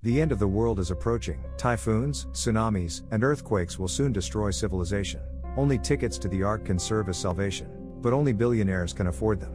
The end of the world is approaching. Typhoons, tsunamis, and earthquakes will soon destroy civilization. Only tickets to the Ark can serve as salvation, but only billionaires can afford them.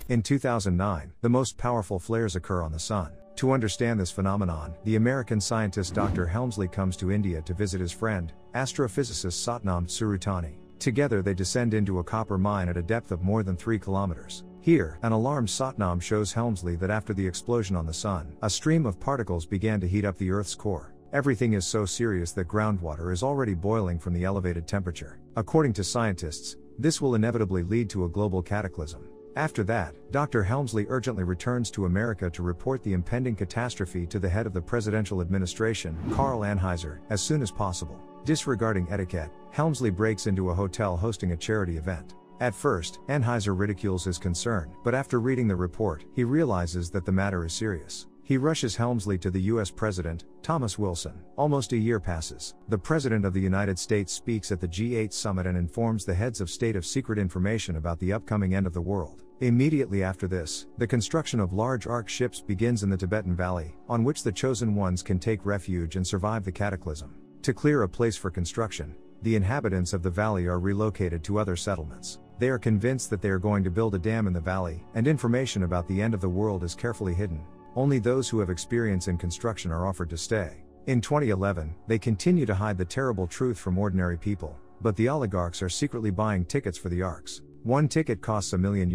In 2009, the most powerful flares occur on the Sun. To understand this phenomenon, the American scientist Dr. Helmsley comes to India to visit his friend, astrophysicist Satnam Surutani. Together they descend into a copper mine at a depth of more than 3 kilometers. Here, an alarmed Satnam shows Helmsley that after the explosion on the Sun, a stream of particles began to heat up the Earth's core. Everything is so serious that groundwater is already boiling from the elevated temperature. According to scientists, this will inevitably lead to a global cataclysm. After that, Dr. Helmsley urgently returns to America to report the impending catastrophe to the head of the presidential administration, Karl Anheuser, as soon as possible. Disregarding etiquette, Helmsley breaks into a hotel hosting a charity event. At first, Anheuser ridicules his concern, but after reading the report, he realizes that the matter is serious. He rushes Helmsley to the U.S. President, Thomas Wilson. Almost a year passes. The President of the United States speaks at the G8 summit and informs the heads of state of secret information about the upcoming end of the world. Immediately after this, the construction of large Ark ships begins in the Tibetan Valley, on which the chosen ones can take refuge and survive the cataclysm. To clear a place for construction, the inhabitants of the valley are relocated to other settlements. They are convinced that they are going to build a dam in the valley, and information about the end of the world is carefully hidden. Only those who have experience in construction are offered to stay. In 2011, they continue to hide the terrible truth from ordinary people, but the oligarchs are secretly buying tickets for the Arks. One ticket costs €1 million.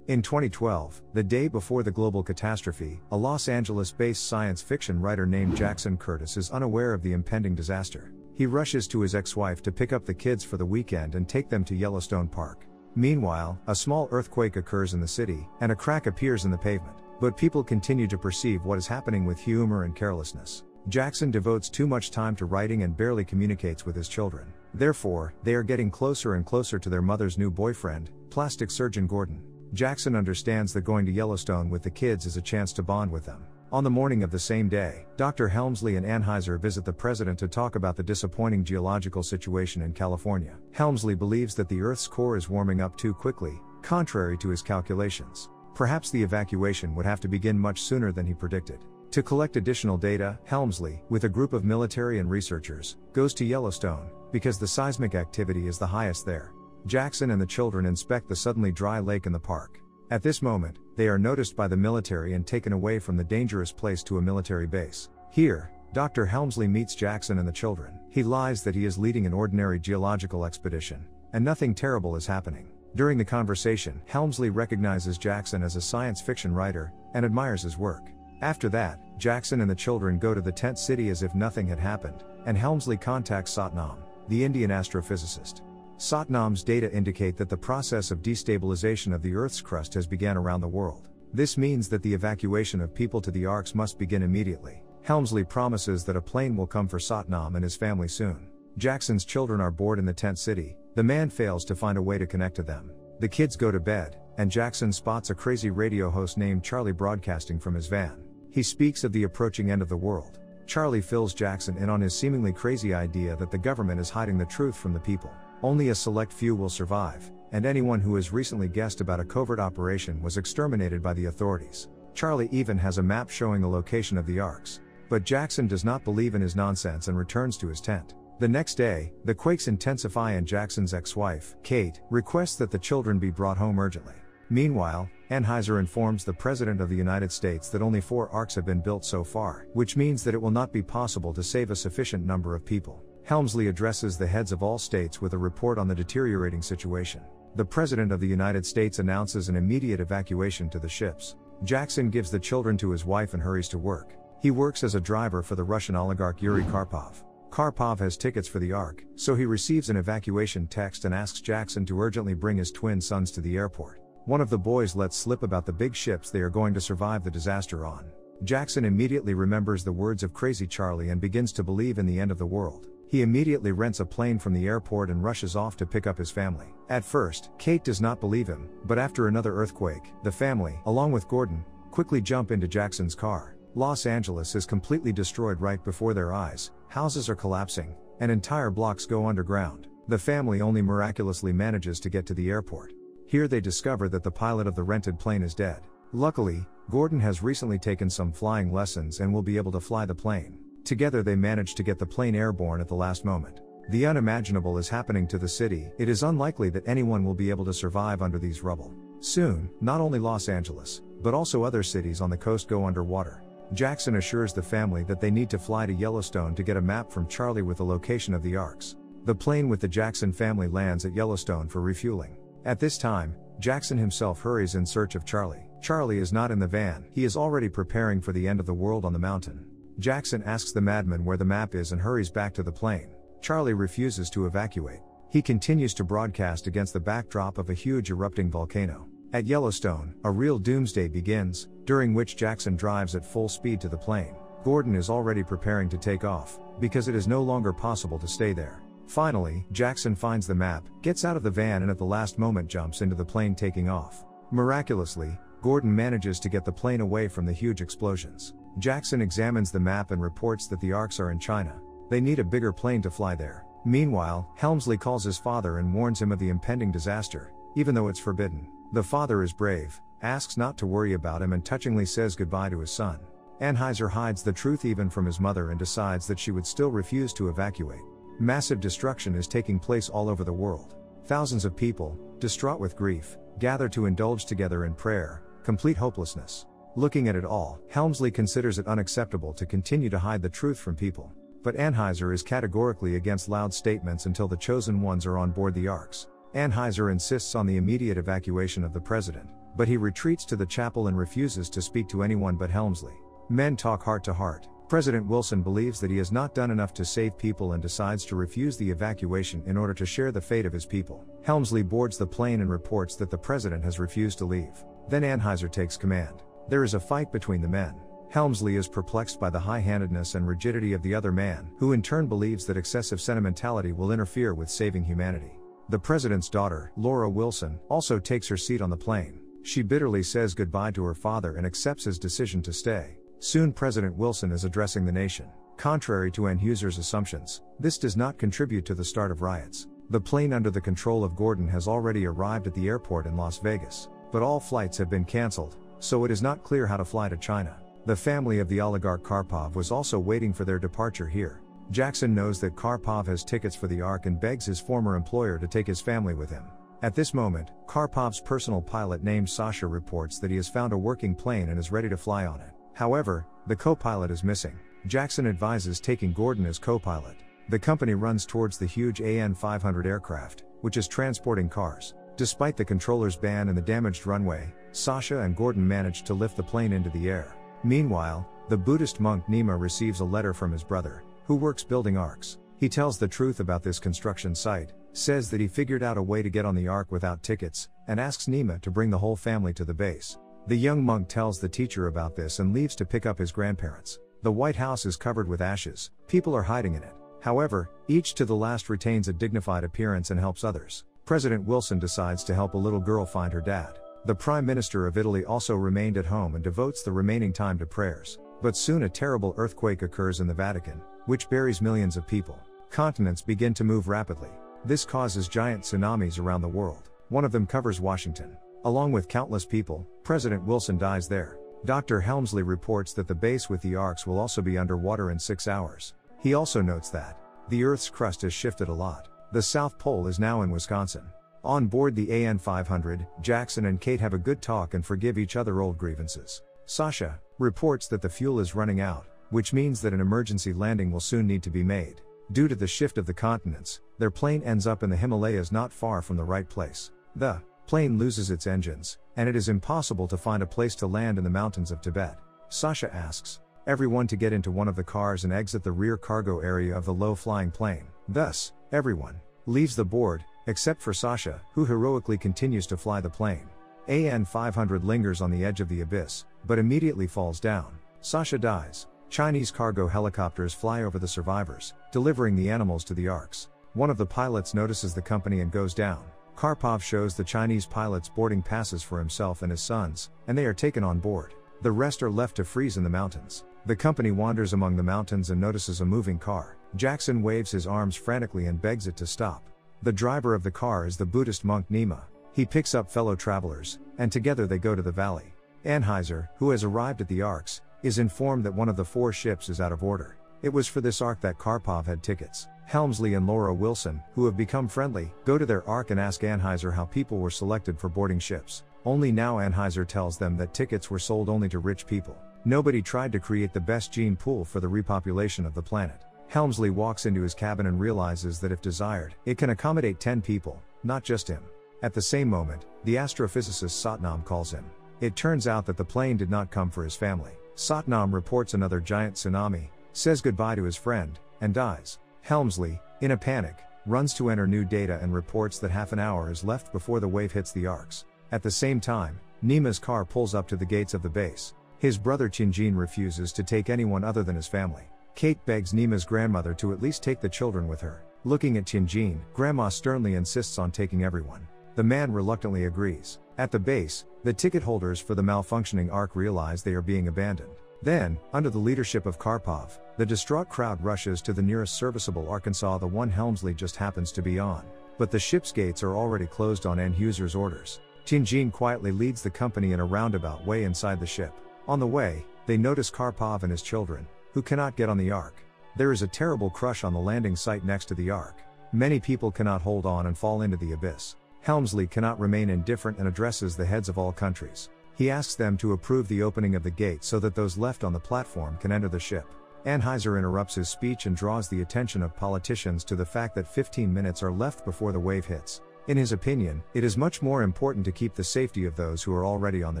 In 2012, the day before the global catastrophe, a Los Angeles-based science fiction writer named Jackson Curtis is unaware of the impending disaster. He rushes to his ex-wife to pick up the kids for the weekend and take them to Yellowstone Park. Meanwhile, a small earthquake occurs in the city, and a crack appears in the pavement. But people continue to perceive what is happening with humor and carelessness. Jackson devotes too much time to writing and barely communicates with his children. Therefore, they are getting closer and closer to their mother's new boyfriend, plastic surgeon Gordon. Jackson understands that going to Yellowstone with the kids is a chance to bond with them. On the morning of the same day, Dr. Helmsley and Anheuser visit the president to talk about the disappointing geological situation in California. Helmsley believes that the Earth's core is warming up too quickly, contrary to his calculations. Perhaps the evacuation would have to begin much sooner than he predicted. To collect additional data, Helmsley, with a group of military and researchers, goes to Yellowstone, because the seismic activity is the highest there. Jackson and the children inspect the suddenly dry lake in the park. At this moment, they are noticed by the military and taken away from the dangerous place to a military base. Here, Dr. Helmsley meets Jackson and the children. He lies that he is leading an ordinary geological expedition, and nothing terrible is happening. During the conversation, Helmsley recognizes Jackson as a science fiction writer, and admires his work. After that, Jackson and the children go to the tent city as if nothing had happened, and Helmsley contacts Satnam, the Indian astrophysicist. Satnam's data indicate that the process of destabilization of the Earth's crust has begun around the world. This means that the evacuation of people to the Arks must begin immediately. Helmsley promises that a plane will come for Satnam and his family soon. Jackson's children are bored in the tent city. The man fails to find a way to connect to them. The kids go to bed, and Jackson spots a crazy radio host named Charlie broadcasting from his van. He speaks of the approaching end of the world. Charlie fills Jackson in on his seemingly crazy idea that the government is hiding the truth from the people. Only a select few will survive, and anyone who has recently guessed about a covert operation was exterminated by the authorities. Charlie even has a map showing the location of the Arks. But Jackson does not believe in his nonsense and returns to his tent. The next day, the quakes intensify and Jackson's ex-wife, Kate, requests that the children be brought home urgently. Meanwhile, Anheuser informs the President of the United States that only 4 Arks have been built so far, which means that it will not be possible to save a sufficient number of people. Helmsley addresses the heads of all states with a report on the deteriorating situation. The President of the United States announces an immediate evacuation to the ships. Jackson gives the children to his wife and hurries to work. He works as a driver for the Russian oligarch Yuri Karpov. Karpov has tickets for the Ark, so he receives an evacuation text and asks Jackson to urgently bring his twin sons to the airport. One of the boys lets slip about the big ships they are going to survive the disaster on. Jackson immediately remembers the words of Crazy Charlie and begins to believe in the end of the world. He immediately rents a plane from the airport and rushes off to pick up his family. At first, Kate does not believe him, but after another earthquake, the family, along with Gordon, quickly jump into Jackson's car. Los Angeles is completely destroyed right before their eyes, houses are collapsing, and entire blocks go underground. The family only miraculously manages to get to the airport. Here they discover that the pilot of the rented plane is dead. Luckily, Gordon has recently taken some flying lessons and will be able to fly the plane. Together they manage to get the plane airborne at the last moment. The unimaginable is happening to the city. It is unlikely that anyone will be able to survive under these rubble. Soon, not only Los Angeles, but also other cities on the coast go underwater. Jackson assures the family that they need to fly to Yellowstone to get a map from Charlie with the location of the arcs. The plane with the Jackson family lands at Yellowstone for refueling. At this time, Jackson himself hurries in search of Charlie. Charlie is not in the van. He is already preparing for the end of the world on the mountain. Jackson asks the madman where the map is and hurries back to the plane. Charlie refuses to evacuate. He continues to broadcast against the backdrop of a huge erupting volcano. At Yellowstone, a real doomsday begins, during which Jackson drives at full speed to the plane. Gordon is already preparing to take off, because it is no longer possible to stay there. Finally, Jackson finds the map, gets out of the van and at the last moment jumps into the plane taking off. Miraculously, Gordon manages to get the plane away from the huge explosions. Jackson examines the map and reports that the arcs are in China. They need a bigger plane to fly there. Meanwhile, Helmsley calls his father and warns him of the impending disaster, even though it's forbidden. The father is brave, asks not to worry about him and touchingly says goodbye to his son. Anheuser hides the truth even from his mother and decides that she would still refuse to evacuate. Massive destruction is taking place all over the world. Thousands of people, distraught with grief, gather to indulge together in prayer, complete hopelessness. Looking at it all, Helmsley considers it unacceptable to continue to hide the truth from people. But Anheuser is categorically against loud statements until the chosen ones are on board the arcs. Anheuser insists on the immediate evacuation of the president, but he retreats to the chapel and refuses to speak to anyone but Helmsley. Men talk heart to heart. President Wilson believes that he has not done enough to save people and decides to refuse the evacuation in order to share the fate of his people. Helmsley boards the plane and reports that the president has refused to leave. Then Anheuser takes command. There is a fight between the men. Helmsley is perplexed by the high-handedness and rigidity of the other man, who in turn believes that excessive sentimentality will interfere with saving humanity. The president's daughter, Laura Wilson, also takes her seat on the plane. She bitterly says goodbye to her father and accepts his decision to stay. Soon President Wilson is addressing the nation. Contrary to Anheuser's assumptions, this does not contribute to the start of riots. The plane under the control of Gordon has already arrived at the airport in Las Vegas. But all flights have been cancelled, so it is not clear how to fly to China. The family of the oligarch Karpov was also waiting for their departure here. Jackson knows that Karpov has tickets for the Ark and begs his former employer to take his family with him. At this moment, Karpov's personal pilot named Sasha reports that he has found a working plane and is ready to fly on it. However, the co-pilot is missing. Jackson advises taking Gordon as co-pilot. The company runs towards the huge AN-500 aircraft, which is transporting cars. Despite the controller's ban and the damaged runway, Sasha and Gordon manage to lift the plane into the air. Meanwhile, the Buddhist monk Nima receives a letter from his brother, who works building arcs. He tells the truth about this construction site, says that he figured out a way to get on the ark without tickets, and asks Nima to bring the whole family to the base. The young monk tells the teacher about this and leaves to pick up his grandparents. The White House is covered with ashes. People are hiding in it. However, each to the last retains a dignified appearance and helps others. President Wilson decides to help a little girl find her dad. The Prime Minister of Italy also remained at home and devotes the remaining time to prayers. But soon a terrible earthquake occurs in the Vatican, which buries millions of people. Continents begin to move rapidly. This causes giant tsunamis around the world. One of them covers Washington. Along with countless people, President Wilson dies there. Dr. Helmsley reports that the base with the arcs will also be underwater in 6 hours. He also notes that the Earth's crust has shifted a lot. The South Pole is now in Wisconsin. On board the AN-500, Jackson and Kate have a good talk and forgive each other old grievances. Sasha reports that the fuel is running out, which means that an emergency landing will soon need to be made. Due to the shift of the continents, their plane ends up in the Himalayas not far from the right place. The plane loses its engines, and it is impossible to find a place to land in the mountains of Tibet. Sasha asks everyone to get into one of the cars and exit the rear cargo area of the low-flying plane. Thus, everyone leaves the board, except for Sasha, who heroically continues to fly the plane. AN-500 lingers on the edge of the abyss, but immediately falls down. Sasha dies. Chinese cargo helicopters fly over the survivors, delivering the animals to the arcs. One of the pilots notices the company and goes down. Karpov shows the Chinese pilots boarding passes for himself and his sons, and they are taken on board. The rest are left to freeze in the mountains. The company wanders among the mountains and notices a moving car. Jackson waves his arms frantically and begs it to stop. The driver of the car is the Buddhist monk Nima. He picks up fellow travelers, and together they go to the valley. Anheuser, who has arrived at the arks, is informed that one of the 4 ships is out of order. It was for this ark that Karpov had tickets. Helmsley and Laura Wilson, who have become friendly, go to their ark and ask Anheuser how people were selected for boarding ships. Only now Anheuser tells them that tickets were sold only to rich people. Nobody tried to create the best gene pool for the repopulation of the planet. Helmsley walks into his cabin and realizes that if desired, it can accommodate 10 people, not just him. At the same moment, the astrophysicist Satnam calls him. It turns out that the plane did not come for his family. Satnam reports another giant tsunami, says goodbye to his friend, and dies. Helmsley, in a panic, runs to enter new data and reports that half an hour is left before the wave hits the arks. At the same time, Nima's car pulls up to the gates of the base. His brother Tianjin refuses to take anyone other than his family. Kate begs Nima's grandmother to at least take the children with her. Looking at Tianjin, Grandma sternly insists on taking everyone. The man reluctantly agrees. At the base, the ticket holders for the malfunctioning ark realize they are being abandoned. Then, under the leadership of Karpov, the distraught crowd rushes to the nearest serviceable Arkansas, the one Helmsley just happens to be on. But the ship's gates are already closed on Anheuser's orders. Tianjin quietly leads the company in a roundabout way inside the ship. On the way, they notice Karpov and his children, who cannot get on the ark. There is a terrible crush on the landing site next to the ark. Many people cannot hold on and fall into the abyss. Helmsley cannot remain indifferent and addresses the heads of all countries. He asks them to approve the opening of the gate so that those left on the platform can enter the ship. Anheuser interrupts his speech and draws the attention of politicians to the fact that 15 minutes are left before the wave hits. In his opinion, it is much more important to keep the safety of those who are already on the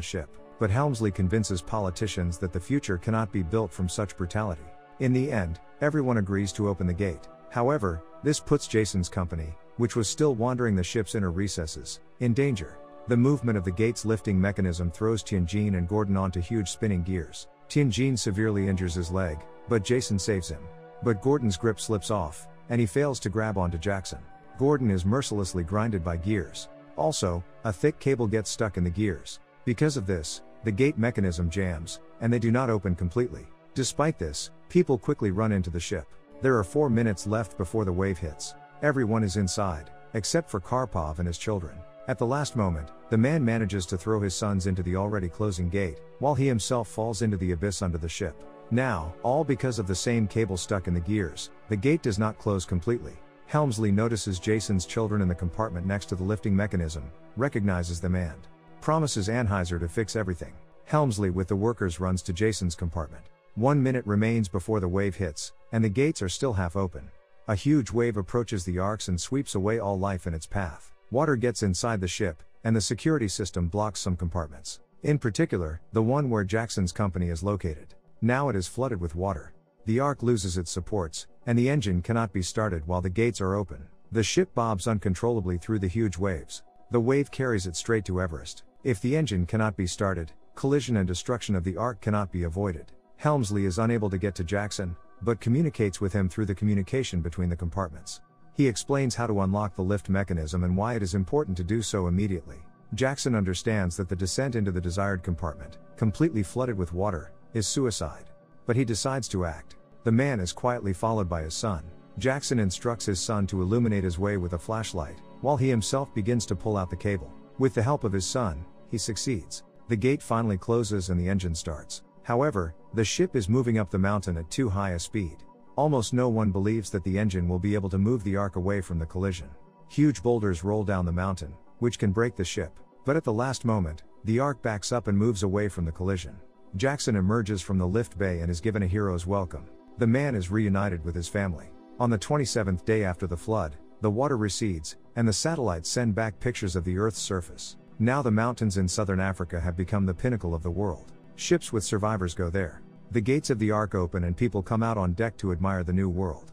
ship. But Helmsley convinces politicians that the future cannot be built from such brutality. In the end, everyone agrees to open the gate. However, this puts Jason's company, which was still wandering the ship's inner recesses, in danger. The movement of the gate's lifting mechanism throws Tianjin and Gordon onto huge spinning gears. Tianjin severely injures his leg, but Jason saves him. But Gordon's grip slips off, and he fails to grab onto Jackson. Gordon is mercilessly grinded by gears. Also, a thick cable gets stuck in the gears. Because of this, the gate mechanism jams, and they do not open completely. Despite this, people quickly run into the ship. There are 4 minutes left before the wave hits. Everyone is inside, except for Karpov and his children. At the last moment, the man manages to throw his sons into the already closing gate, while he himself falls into the abyss under the ship. Now, all because of the same cable stuck in the gears, the gate does not close completely. Helmsley notices Jason's children in the compartment next to the lifting mechanism, recognizes them and promises Anheuser to fix everything. Helmsley with the workers runs to Jason's compartment. 1 minute remains before the wave hits, and the gates are still half open. A huge wave approaches the arks and sweeps away all life in its path. Water gets inside the ship, and the security system blocks some compartments. In particular, the one where Jackson's company is located. Now it is flooded with water. The ark loses its supports, and the engine cannot be started while the gates are open. The ship bobs uncontrollably through the huge waves. The wave carries it straight to Everest. If the engine cannot be started, collision and destruction of the ark cannot be avoided. Helmsley is unable to get to Jackson, but communicates with him through the communication between the compartments. He explains how to unlock the lift mechanism and why it is important to do so immediately. Jackson understands that the descent into the desired compartment, completely flooded with water, is suicide. But he decides to act. The man is quietly followed by his son. Jackson instructs his son to illuminate his way with a flashlight, while he himself begins to pull out the cable. With the help of his son, he succeeds. The gate finally closes and the engine starts. However, the ship is moving up the mountain at too high a speed. Almost no one believes that the engine will be able to move the ark away from the collision. Huge boulders roll down the mountain, which can break the ship. But at the last moment, the ark backs up and moves away from the collision. Jackson emerges from the lift bay and is given a hero's welcome. The man is reunited with his family. On the 27th day after the flood, the water recedes, and the satellites send back pictures of the Earth's surface. Now the mountains in southern Africa have become the pinnacle of the world. Ships with survivors go there. The gates of the ark open and people come out on deck to admire the new world.